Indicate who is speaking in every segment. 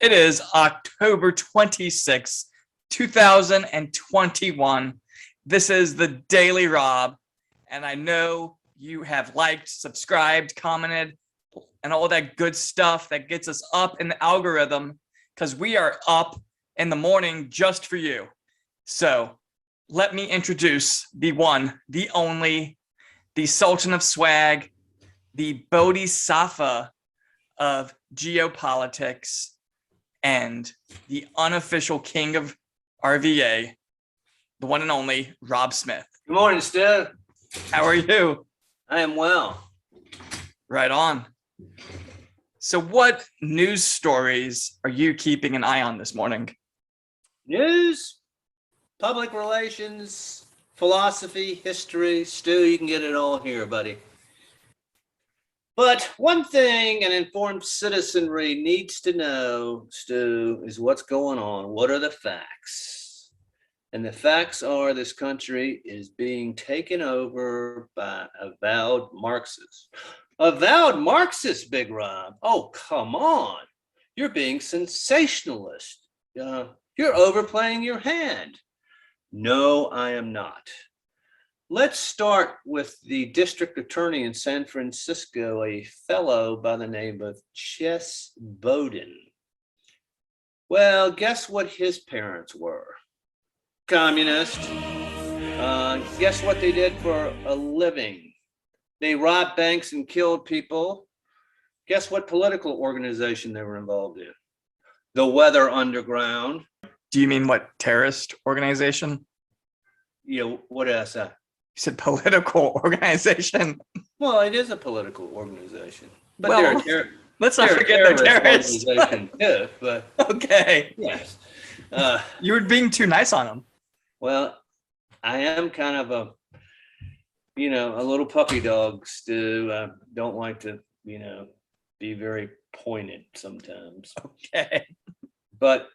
Speaker 1: It is October 26th, 2021. This is the Daily Rob, and I know you have liked, subscribed, commented, and all that good stuff that gets us up in the algorithm because we are up in the morning just for you. So let me introduce the one, the only, the Sultan of Swag, the Bodhisattva of geopolitics, and the unofficial king of RVA, the one and only Rob Smith.
Speaker 2: Good morning, Stu.
Speaker 1: How are you?
Speaker 2: I am well.
Speaker 1: Right on. So what news stories are you keeping an eye on this morning?
Speaker 2: News, public relations, philosophy, history. Stu, you can get it all here, buddy. But one thing an informed citizenry needs to know, Stu, is what's going on. What are the facts? And the facts are this country is being taken over by avowed Marxists. Avowed Marxists, Big Rob. Oh, come on. You're being sensationalist. You're overplaying your hand. No, I am not. Let's start with the district attorney in San Francisco, a fellow by the name of Chess Bowden. Well, guess what his parents were? Communist. Guess what they did for a living? They robbed banks and killed people. Guess what political organization they were involved in? The Weather Underground.
Speaker 1: Do you mean what terrorist organization?
Speaker 2: What did I say?
Speaker 1: You said political organization.
Speaker 2: Well, it is a political organization, but
Speaker 1: Well, let's not forget they're terrorists.
Speaker 2: Too, but
Speaker 1: okay.
Speaker 2: yes,
Speaker 1: You were being too nice on them.
Speaker 2: well, I am kind of a little puppy dog, Stu. I don't like to, be very pointed sometimes.
Speaker 1: Okay.
Speaker 2: But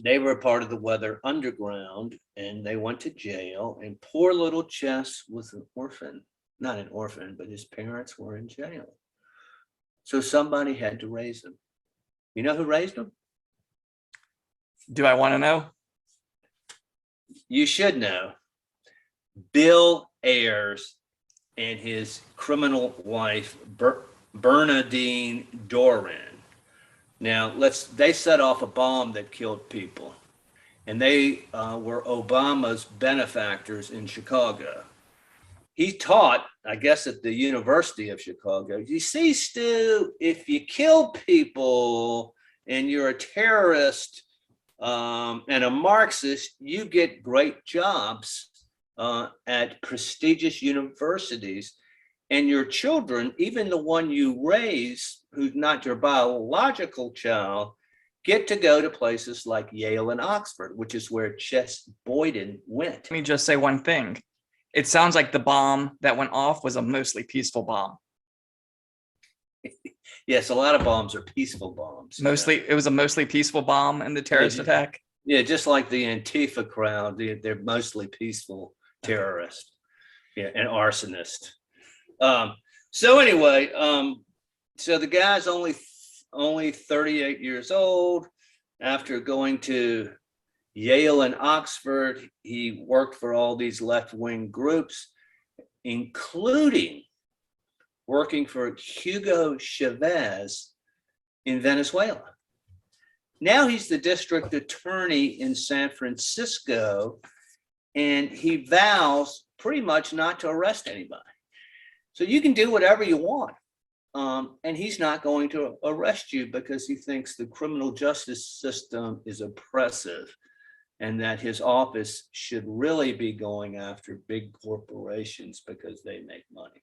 Speaker 2: they were a part of the Weather Underground, and they went to jail. And poor little Chess was an orphan, not an orphan, but his parents were in jail. So somebody had to raise him. You know who raised him?
Speaker 1: Do I want to know?
Speaker 2: You should know. Bill Ayers and his criminal wife, Bernadine Doran. Now, they set off a bomb that killed people, and they were Obama's benefactors in Chicago. He taught, I guess, at the University of Chicago. You see, Stu, if you kill people and you're a terrorist and a Marxist, you get great jobs at prestigious universities. And your children, even the one you raise, who's not your biological child, get to go to places like Yale and Oxford, which is where Chess Bowden went.
Speaker 1: Let me just say one thing. It sounds like the bomb that went off was a mostly peaceful bomb.
Speaker 2: Yes, a lot of bombs are peaceful bombs.
Speaker 1: It was a mostly peaceful bomb in the terrorist attack.
Speaker 2: Yeah, just like the Antifa crowd, they're mostly peaceful terrorists, and arsonists. So anyway, so the guy's only 38 years old. After going to Yale and Oxford, he worked for all these left-wing groups, including working for Hugo Chavez in Venezuela. Now he's the district attorney in San Francisco, and he vows pretty much not to arrest anybody. So you can do whatever you want. And he's not going to arrest you because he thinks the criminal justice system is oppressive and that his office should really be going after big corporations because they make money.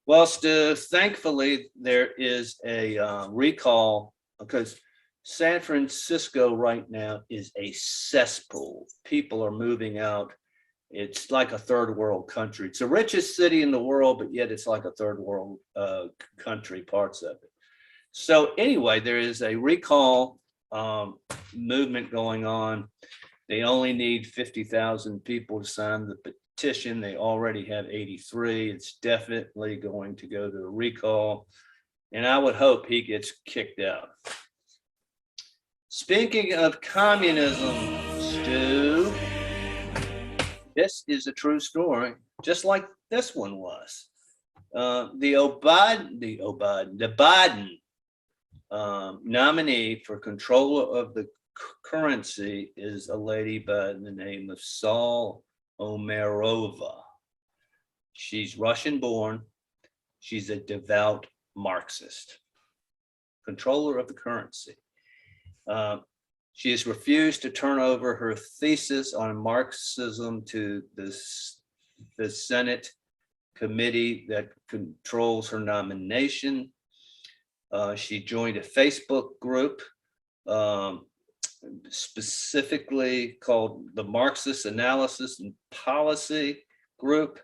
Speaker 2: Well, Stu, thankfully, there is a recall because San Francisco right now is a cesspool. People are moving out. It's like a third world country. It's the richest city in the world, but yet it's like a third world country, parts of it. So anyway, there is a recall movement going on. They only need 50,000 people to sign the petition. They already have 83. It's definitely going to go to a recall. And I would hope he gets kicked out. Speaking of communism, Stu, this is a true story, just like this one was. The Biden nominee for controller of the currency is a lady by the name of Saul Omerova. She's Russian born. She's a devout Marxist, controller of the currency. She has refused to turn over her thesis on Marxism to the Senate committee that controls her nomination. She joined a Facebook group specifically called the Marxist Analysis and Policy Group.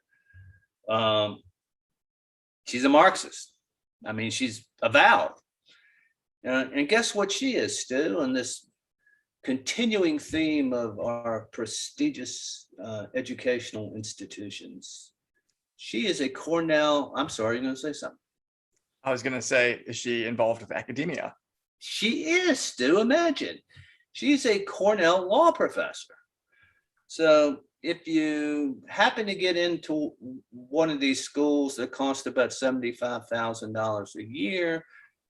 Speaker 2: She's a Marxist. I mean, she's avowed. And guess what she is, Stu, on this continuing theme of our prestigious educational institutions? She is a Cornell, I'm sorry, you're going to say something.
Speaker 1: I was going to say, is she involved with academia?
Speaker 2: She is, Stu, imagine. She's a Cornell law professor. So if you happen to get into one of these schools that cost about $75,000 a year,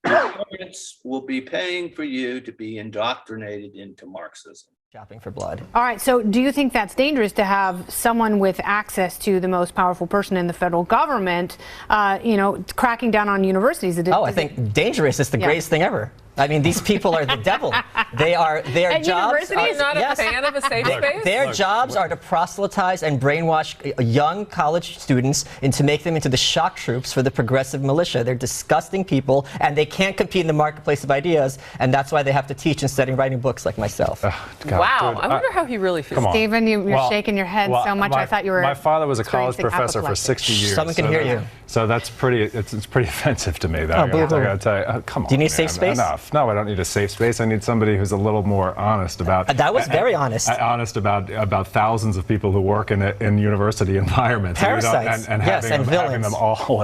Speaker 2: your parents will be paying for you to be indoctrinated into Marxism.
Speaker 3: Shopping for blood.
Speaker 4: All right. So do you think that's dangerous to have someone with access to the most powerful person in the federal government, cracking down on universities?
Speaker 3: I think dangerous is the greatest thing ever. I mean, these people are the devil. Their
Speaker 4: and
Speaker 3: jobs are
Speaker 4: not
Speaker 3: yes,
Speaker 4: a fan of a safe space?
Speaker 3: Their jobs are to proselytize and brainwash young college students and to make them into the shock troops for the progressive militia. They're disgusting people, and they can't compete in the marketplace of ideas, and that's why they have to teach instead of writing books like myself.
Speaker 5: God,
Speaker 6: wow,
Speaker 5: dude,
Speaker 6: I wonder how he really feels.
Speaker 4: Stephen, you're shaking your head so much. I thought you were.
Speaker 5: My father was a college professor for 60 years.
Speaker 3: Someone can hear you.
Speaker 5: So that's pretty. It's pretty offensive to me. That I gotta tell you. Come on.
Speaker 3: Do you need
Speaker 5: man,
Speaker 3: safe space?
Speaker 5: Enough. No, I don't need a safe space. I need somebody who's a little more honest about.
Speaker 3: That was very honest.
Speaker 5: Honest about thousands of people who work in university environments.
Speaker 3: Parasites.
Speaker 5: And
Speaker 3: yes,
Speaker 5: having them all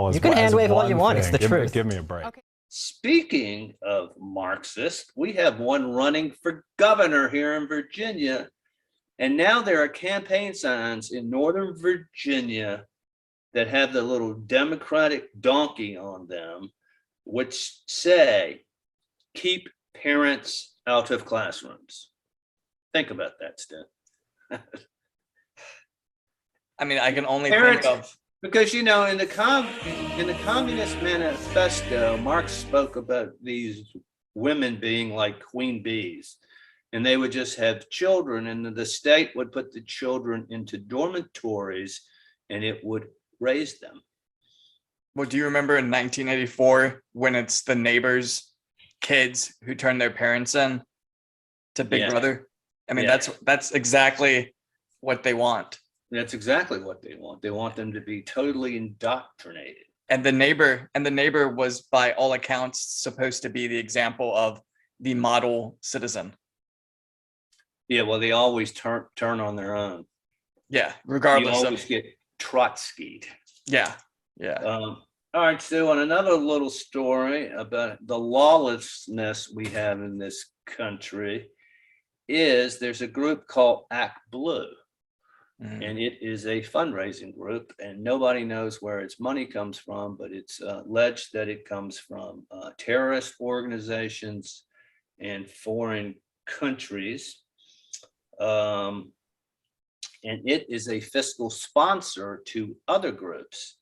Speaker 5: as
Speaker 3: You can hand wave all you want. It's the truth.
Speaker 5: Give me a break.
Speaker 4: Okay.
Speaker 2: Speaking of Marxists, we have one running for governor here in Virginia. And now there are campaign signs in Northern Virginia that have the little Democratic donkey on them, which say, keep parents out of classrooms. Think about that, Stan.
Speaker 1: I mean, I can only
Speaker 2: Parents,
Speaker 1: think of.
Speaker 2: because in the Communist Manifesto, Marx spoke about these women being like queen bees, and they would just have children, and the state would put the children into dormitories, and it would raise them.
Speaker 1: Well, do you remember in 1984 when it's the neighbors' kids who turn their parents in to Big Brother? I mean, that's exactly what they want.
Speaker 2: That's exactly what they want. They want them to be totally indoctrinated.
Speaker 1: And the neighbor was, by all accounts, supposed to be the example of the model citizen.
Speaker 2: Yeah, well, they always turn on their own.
Speaker 1: Yeah,
Speaker 2: You
Speaker 1: regardless
Speaker 2: always
Speaker 1: of.
Speaker 2: get Trotsky'd.
Speaker 1: Yeah.
Speaker 2: All right, so on another little story about the lawlessness we have in this country is there's a group called Act Blue, and it is a fundraising group, and nobody knows where its money comes from, but it's alleged that it comes from terrorist organizations and foreign countries. And it is a fiscal sponsor to other groups.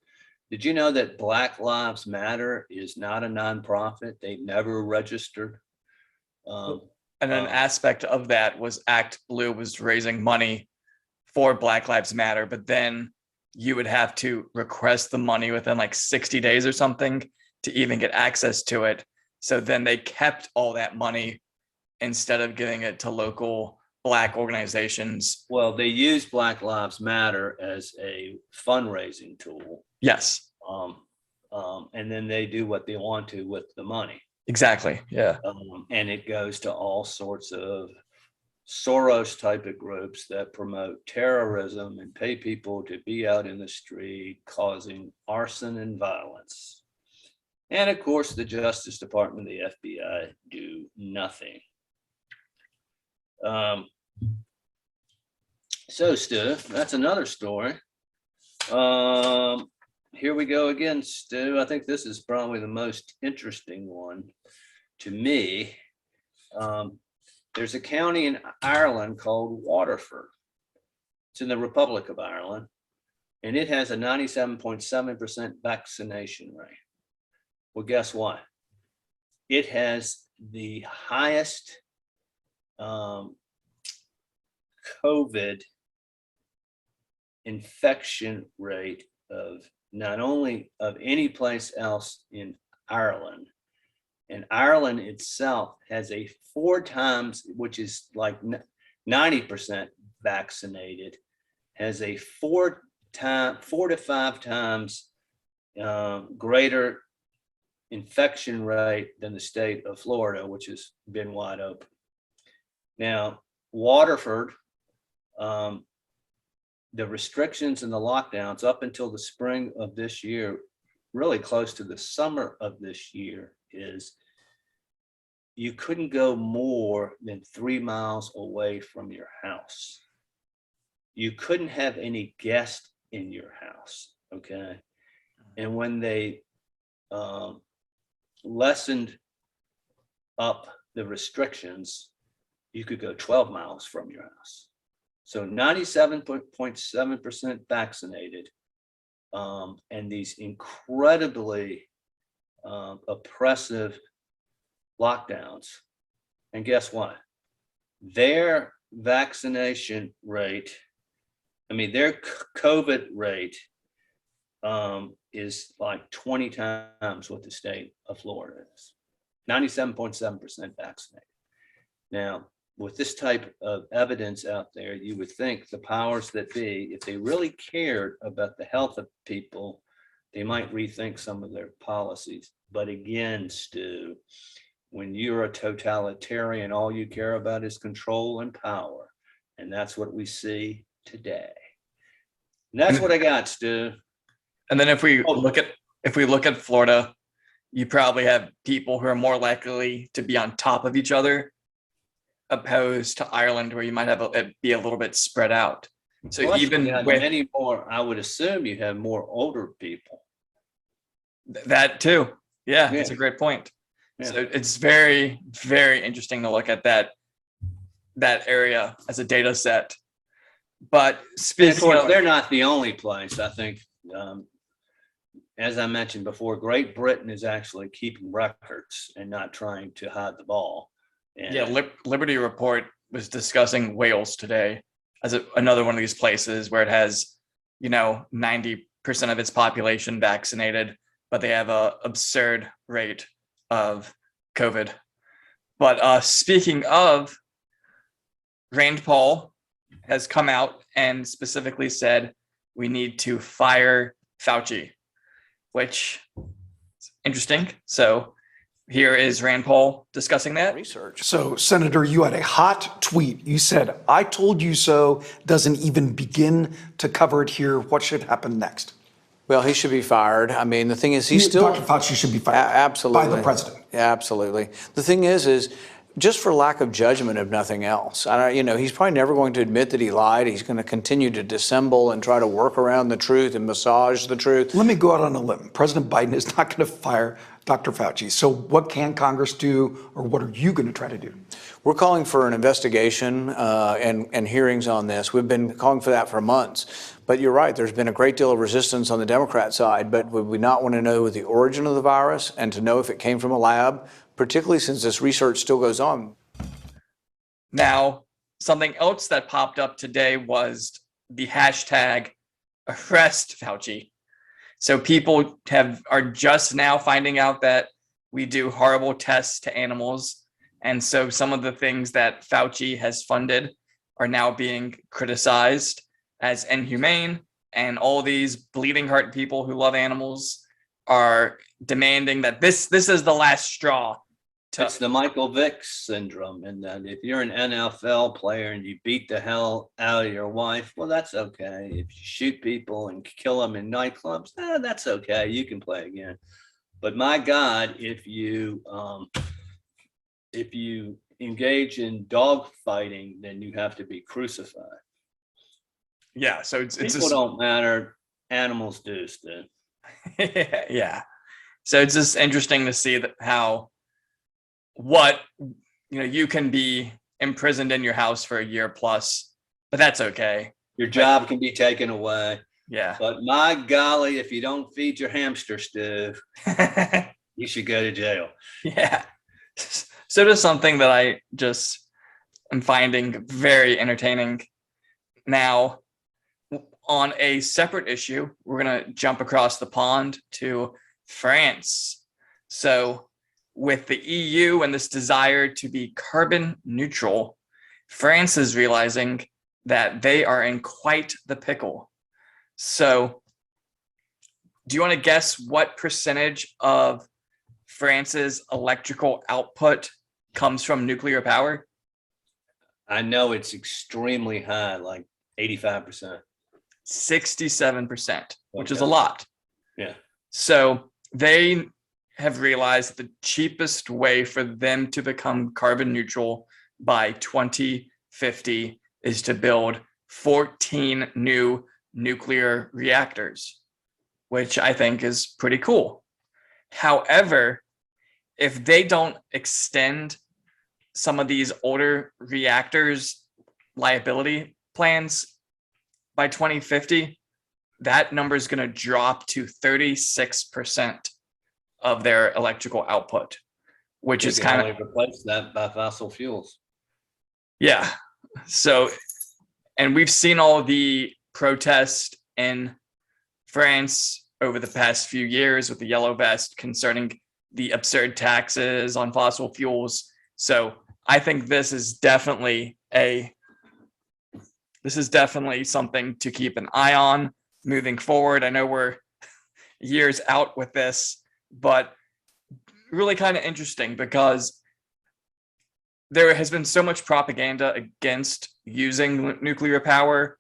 Speaker 2: Did you know that Black Lives Matter is not a nonprofit? They've never registered.
Speaker 1: And an aspect of that was Act Blue was raising money for Black Lives Matter, but then you would have to request the money within like 60 days or something to even get access to it. So then they kept all that money instead of giving it to local Black organizations.
Speaker 2: Well, they use Black Lives Matter as a fundraising tool.
Speaker 1: Yes.
Speaker 2: And then they do what they want to with the money.
Speaker 1: Exactly. Yeah.
Speaker 2: And it goes to all sorts of Soros type of groups that promote terrorism and pay people to be out in the street causing arson and violence. And of course, the Justice Department, the FBI do nothing. So Stu, that's another story. Here we go again, Stu. I think this is probably the most interesting one to me. There's a county in Ireland called Waterford. It's in the Republic of Ireland, and it has a 97.7% vaccination rate. Well, guess what? It has the highest COVID infection rate of not only of any place else in Ireland. And Ireland itself has a 4 times, which is like 90% vaccinated, has a 4 to 5 times greater infection rate than the state of Florida, which has been wide open. Now, Waterford, the restrictions and the lockdowns up until the spring of this year, really close to the summer of this year, is you couldn't go more than 3 miles away from your house. You couldn't have any guests in your house, okay? And when they lessened up the restrictions, you could go 12 miles from your house. So 97.7% vaccinated, and these incredibly oppressive lockdowns. And guess what? Their vaccination rate, their COVID rate is like 20 times what the state of Florida is. 97.7% vaccinated. Now, with this type of evidence out there, you would think the powers that be, if they really cared about the health of people, they might rethink some of their policies. But again, Stu, when you're a totalitarian, all you care about is control and power. And that's what we see today. And that's what I got, Stu.
Speaker 1: And then if we look at Florida, you probably have people who are more likely to be on top of each other, opposed to Ireland, where you might have it be a little bit spread out. So
Speaker 2: Plus,
Speaker 1: even
Speaker 2: you have
Speaker 1: with
Speaker 2: many more, I would assume you have more older people.
Speaker 1: that too, yeah, that's a great point.
Speaker 2: Yeah.
Speaker 1: So it's very, very interesting to look at that area as a data set. But
Speaker 2: And of
Speaker 1: speaking
Speaker 2: course,
Speaker 1: of,
Speaker 2: they're not the only place. I think, as I mentioned before, Great Britain is actually keeping records and not trying to hide the ball. And
Speaker 1: yeah, Liberty Report was discussing Wales today as another one of these places where it has, 90% of its population vaccinated, but they have a absurd rate of COVID. But speaking of, Rand Paul has come out and specifically said we need to fire Fauci, which is interesting. So here is Rand Paul discussing that.
Speaker 6: Research. So, Senator, you had a hot tweet. You said, "I told you so," doesn't even begin to cover it here. What should happen next?
Speaker 7: Well, he should be fired. The thing is, he's still
Speaker 6: Dr. Fauci should be fired.
Speaker 7: Absolutely.
Speaker 6: By the president.
Speaker 7: Yeah, absolutely. The thing is just for lack of judgment, if nothing else. He's probably never going to admit that he lied. He's going to continue to dissemble and try to work around the truth and massage the truth.
Speaker 6: Let me go out on a limb. President Biden is not going to fire Dr. Fauci. So what can Congress do, or what are you going to try to do?
Speaker 7: We're calling for an investigation and hearings on this. We've been calling for that for months. But you're right, there's been a great deal of resistance on the Democrat side, but would we not want to know the origin of the virus and to know if it came from a lab, particularly since this research still goes on?
Speaker 1: Now, something else that popped up today was the hashtag arrest Fauci. So people are just now finding out that we do horrible tests to animals. And so some of the things that Fauci has funded are now being criticized as inhumane. And all these bleeding heart people who love animals are demanding that this is the last straw.
Speaker 2: It's the Michael Vick syndrome, and that if you're an NFL player and you beat the hell out of your wife, well, that's okay. If you shoot people and kill them in nightclubs, that's okay. You can play again. But my God, if you engage in dog fighting, then you have to be crucified.
Speaker 1: Yeah. So it's
Speaker 2: People
Speaker 1: just,
Speaker 2: don't matter. Animals do, Stu.
Speaker 1: yeah. So it's just interesting to see that what you can be imprisoned in your house for a year plus, but that's okay.
Speaker 2: Your job can be taken away.
Speaker 1: Yeah.
Speaker 2: But my golly, if you don't feed your hamster, Stu, you should go to jail.
Speaker 1: Yeah. So does something that I just am finding very entertaining. Now, on a separate issue, we're going to jump across the pond to France. So with the EU and this desire to be carbon neutral, France is realizing that they are in quite the pickle. So do you want to guess what percentage of France's electrical output comes from nuclear power?
Speaker 2: I know it's extremely high, like 85%.
Speaker 1: 67%, which is a
Speaker 2: Okay.
Speaker 1: lot.
Speaker 2: Yeah.
Speaker 1: So they have realized the cheapest way for them to become carbon neutral by 2050 is to build 14 new nuclear reactors, which I think is pretty cool. However, if they don't extend some of these older reactors' liability plans by 2050, that number is going to drop to 36% of their electrical output, which
Speaker 2: You
Speaker 1: is
Speaker 2: can
Speaker 1: kind
Speaker 2: only
Speaker 1: of,
Speaker 2: replace that by fossil fuels.
Speaker 1: yeah. So, and we've seen all the protests in France over the past few years with the yellow vest concerning the absurd taxes on fossil fuels. So I think this is definitely something to keep an eye on moving forward. I know we're years out with this, but really kind of interesting because there has been so much propaganda against using nuclear power.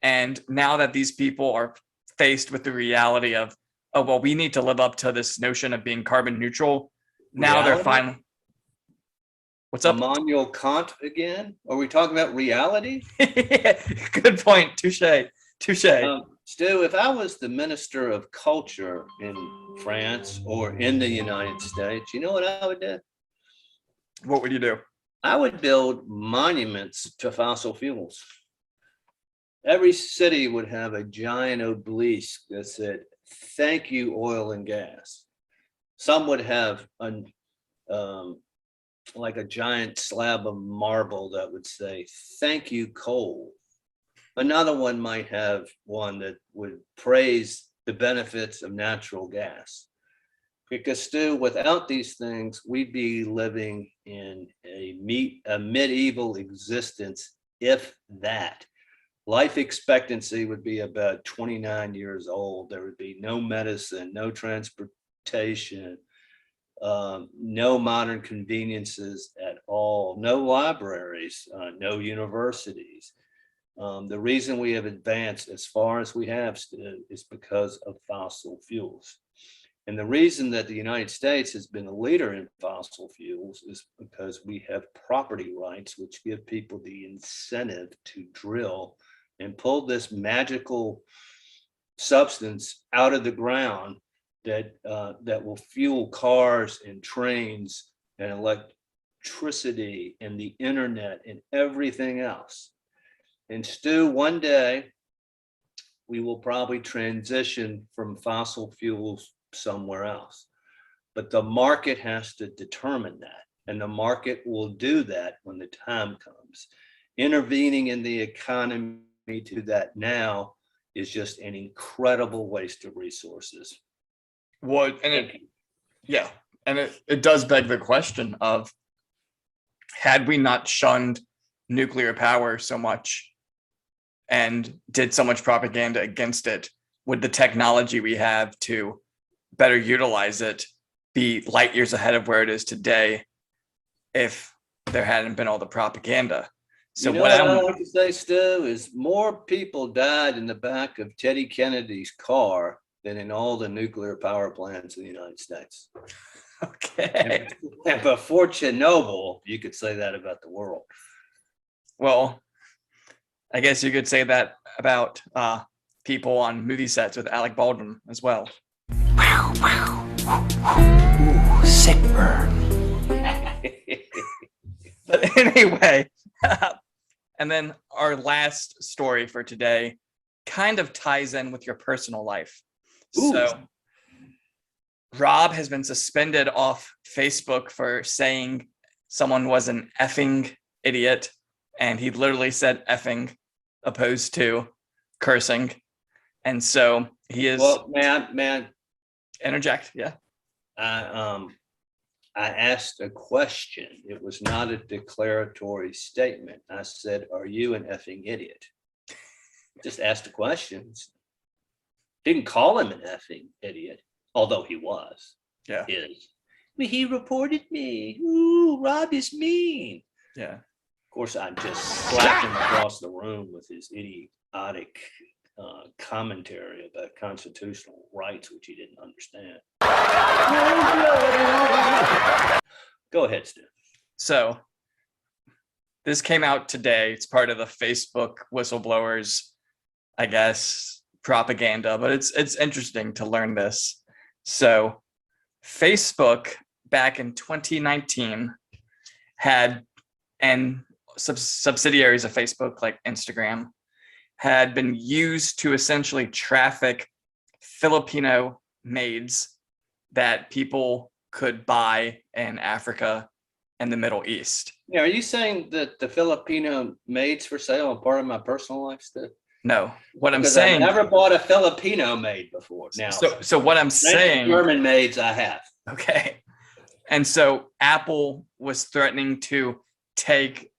Speaker 1: And now that these people are faced with the reality of, oh, well, we need to live up to this notion of being carbon neutral. Now they're
Speaker 2: Reality?
Speaker 1: finally. What's up?
Speaker 2: Immanuel Kant again? Are we talking about reality?
Speaker 1: Good point. Touche.
Speaker 2: Stu, if I was the Minister of Culture in France or in the United States, you know what I would do?
Speaker 1: What would you do?
Speaker 2: I would build monuments to fossil fuels. Every city would have a giant obelisk that said, "Thank you, oil and gas." Some would have like a giant slab of marble that would say, "Thank you, coal." Another one might have one that would praise the benefits of natural gas. Because Stu, without these things, we'd be living in a medieval existence, if that. Life expectancy would be about 29 years old. There would be no medicine, no transportation, no modern conveniences at all, no libraries, no universities. The reason we have advanced as far as we have is because of fossil fuels. And the reason that the United States has been a leader in fossil fuels is because we have property rights, which give people the incentive to drill and pull this magical substance out of the ground that will fuel cars and trains and electricity and the internet and everything else. And Stu, one day we will probably transition from fossil fuels somewhere else. But the market has to determine that. And the market will do that when the time comes. Intervening in the economy to that now is just an incredible waste of resources.
Speaker 1: Well, and it does beg the question of, had we not shunned nuclear power so much and did so much propaganda against it, would the technology we have to better utilize it be light years ahead of where it is today if there hadn't been all the propaganda? So
Speaker 2: you know
Speaker 1: what
Speaker 2: I
Speaker 1: I'm
Speaker 2: like to say, Stu, is more people died in the back of Teddy Kennedy's car than in all the nuclear power plants in the United States.
Speaker 1: Okay.
Speaker 2: And before Chernobyl, you could say that about the world.
Speaker 1: Well, I guess you could say that about people on movie sets with Alec Baldwin as well.
Speaker 7: Sick burn.
Speaker 1: But anyway, and then our last story for today kind of ties in with your personal life.
Speaker 2: Ooh.
Speaker 1: So Rob has been suspended off Facebook for saying someone was an effing idiot, and he literally said effing opposed to cursing. And so he is
Speaker 2: Well, man,
Speaker 1: interject. Yeah.
Speaker 2: I asked a question. It was not a declaratory statement. I said, "Are you an effing idiot?" Just asked the questions. Didn't call him an effing idiot, although he was.
Speaker 1: Yeah.
Speaker 2: Is. He reported me. Ooh, Rob is mean.
Speaker 1: Yeah.
Speaker 2: Of course, I just slapped him across the room with his idiotic commentary about constitutional rights, which he didn't understand. Go ahead, Stu.
Speaker 1: So this came out today. It's part of the Facebook whistleblowers, I guess, propaganda, but it's interesting to learn this. So Facebook back in 2019 had, and subsidiaries of Facebook like Instagram had been used to essentially traffic Filipino maids that people could buy in Africa and the Middle East.
Speaker 2: Yeah, are you saying that the Filipino maids for sale are part of my personal life, Stu?
Speaker 1: No, what I'm
Speaker 2: Because
Speaker 1: saying.
Speaker 2: I've never bought a Filipino maid before. Now,
Speaker 1: So what I'm saying.
Speaker 2: German maids I have.
Speaker 1: Okay. And so Apple was threatening to take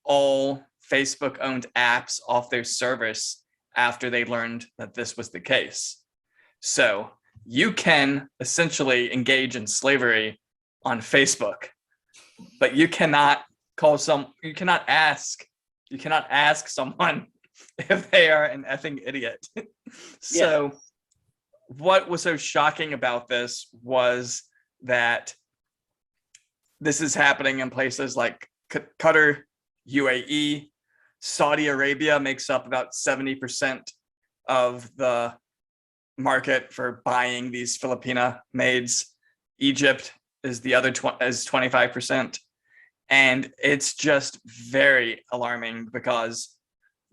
Speaker 1: all Facebook owned apps off their service after they learned that this was the case. So you can essentially engage in slavery on Facebook, but you cannot ask someone if they are an effing idiot. So what was so shocking about this was that this is happening in places like Qatar, UAE, Saudi Arabia makes up about 70% of the market for buying these Filipina maids. Egypt is the other 25%. And it's just very alarming because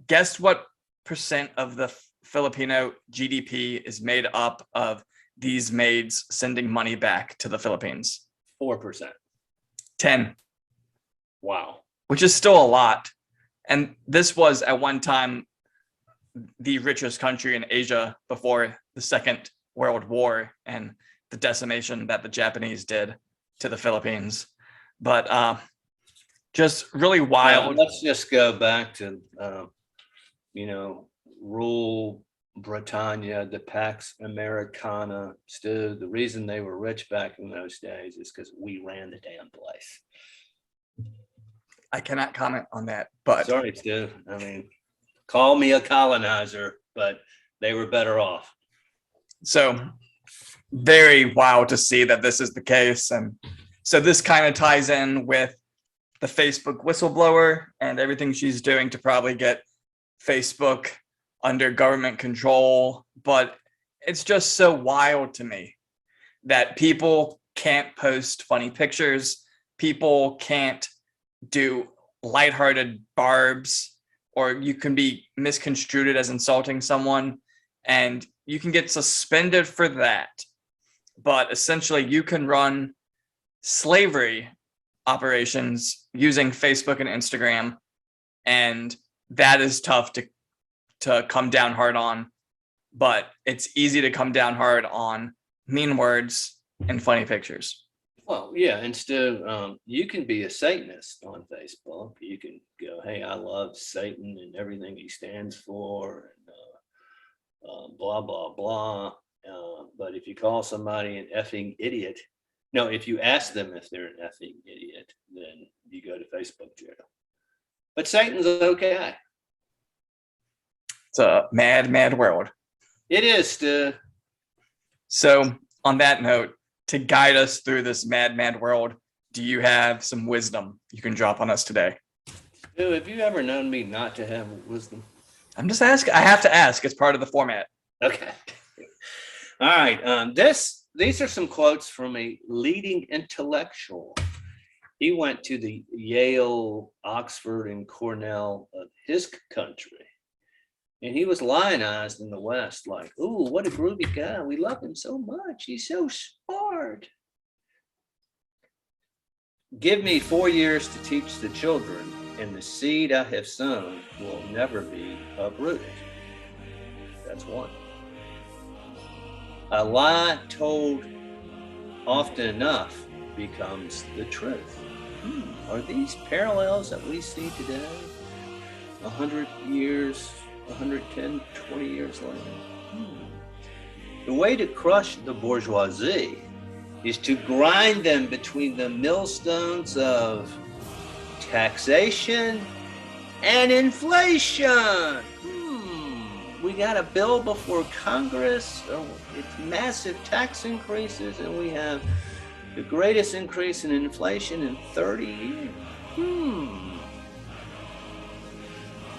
Speaker 1: guess what percent of the Filipino GDP is made up of these maids sending money back to the Philippines?
Speaker 2: 4%.
Speaker 1: 10,
Speaker 2: Wow.
Speaker 1: which is still a lot. And this was at one time the richest country in Asia before the Second World War and the decimation that the Japanese did to the Philippines. But just really wild.
Speaker 2: Let's just go back to, rule Britannia, the Pax Americana. Stu, the reason they were rich back in those days is because we ran the damn place.
Speaker 1: I cannot comment on that, but
Speaker 2: Sorry, Stu. I mean, call me a colonizer, but they were better off.
Speaker 1: so very wild to see that this is the case. And so this kind of ties in with the Facebook whistleblower and everything she's doing to probably get Facebook under government control. But it's just so wild to me that people can't post funny pictures. People can't do lighthearted barbs, or you can be misconstrued as insulting someone and you can get suspended for that. But essentially you can run slavery operations using Facebook and Instagram, and that is tough to come down hard on. But it's easy to come down hard on mean words and funny pictures.
Speaker 2: Well, yeah, and Stu, you can be a Satanist on Facebook. You can go, hey, I love Satan and everything he stands for, and blah, blah, blah. But if you call somebody an effing idiot, no, if you ask them if they're an effing idiot, then you go to Facebook jail. But Satan's okay.
Speaker 1: It's a mad, mad world.
Speaker 2: It is, Stu.
Speaker 1: So, on that note, to guide us through this mad, mad world, do you have some wisdom you can drop on us today?
Speaker 2: Dude, have you ever known me not to have wisdom?
Speaker 1: I'm just asking. I have to ask. It's part of the format.
Speaker 2: Okay. All right. These are some quotes from a leading intellectual. He went to the Yale, Oxford, and Cornell of his country. And he was lionized in the West, like, ooh, what a groovy guy. We love him so much. He's so smart. Give me 4 years to teach the children, and the seed I have sown will never be uprooted. That's one. A lie told often enough becomes the truth. Are these parallels that we see today, 100 years, 110, 20 years later? The way to crush the bourgeoisie is to grind them between the millstones of taxation and inflation. We got a bill before Congress. It's massive tax increases, and we have the greatest increase in inflation in 30 years.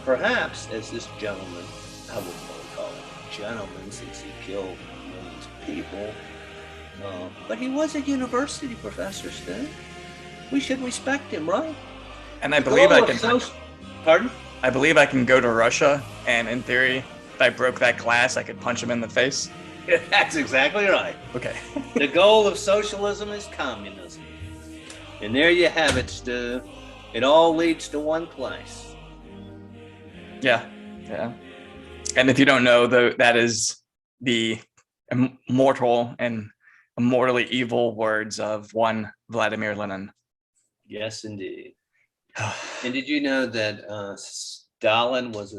Speaker 2: Perhaps, as this gentleman, I wouldn't want to call him a gentleman since he killed millions of people, but he was a university professor still. We should respect him, right?
Speaker 1: And I believe I can.
Speaker 2: Pardon?
Speaker 1: I believe I can go to Russia, and in theory, if I broke that glass, I could punch him in the face.
Speaker 2: That's exactly right.
Speaker 1: Okay.
Speaker 2: The goal of socialism is communism. And there you have it, Stu. It all leads to one place.
Speaker 1: Yeah. And if you don't know, that is the immortal and immortally evil words of one Vladimir Lenin.
Speaker 2: Yes, indeed. And did you know that Stalin was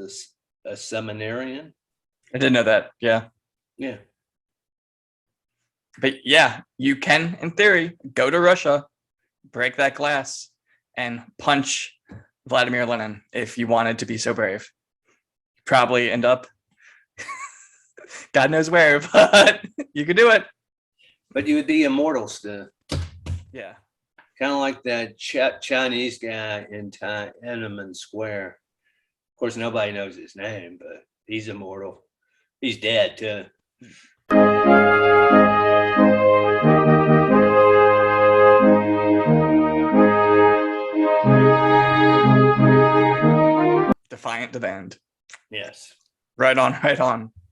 Speaker 2: a seminarian?
Speaker 1: I didn't know that. Yeah.
Speaker 2: Yeah.
Speaker 1: But yeah, you can, in theory, go to Russia, break that glass, and punch Vladimir Lenin if you wanted to be so brave. Probably end up, God knows where, but you could do it.
Speaker 2: But you would be immortal, Stu.
Speaker 1: Yeah.
Speaker 2: Kind of like that Chinese guy in Tiananmen Square. Of course, nobody knows his name, but he's immortal. He's dead, too.
Speaker 1: Defiant to the end.
Speaker 2: Yes.
Speaker 1: Right on.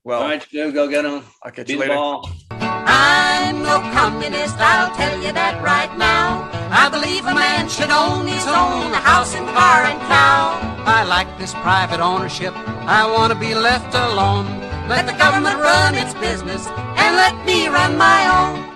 Speaker 1: Well,
Speaker 2: All right, Stu, go get him.
Speaker 1: I'll catch
Speaker 2: Be
Speaker 1: you
Speaker 2: the
Speaker 1: later.
Speaker 2: ball.
Speaker 8: I'm no communist, I'll tell you that right now. I believe a man should own his own house and car and cow. I like this private ownership, I want to be left alone. Let the government run its business and let me run my own.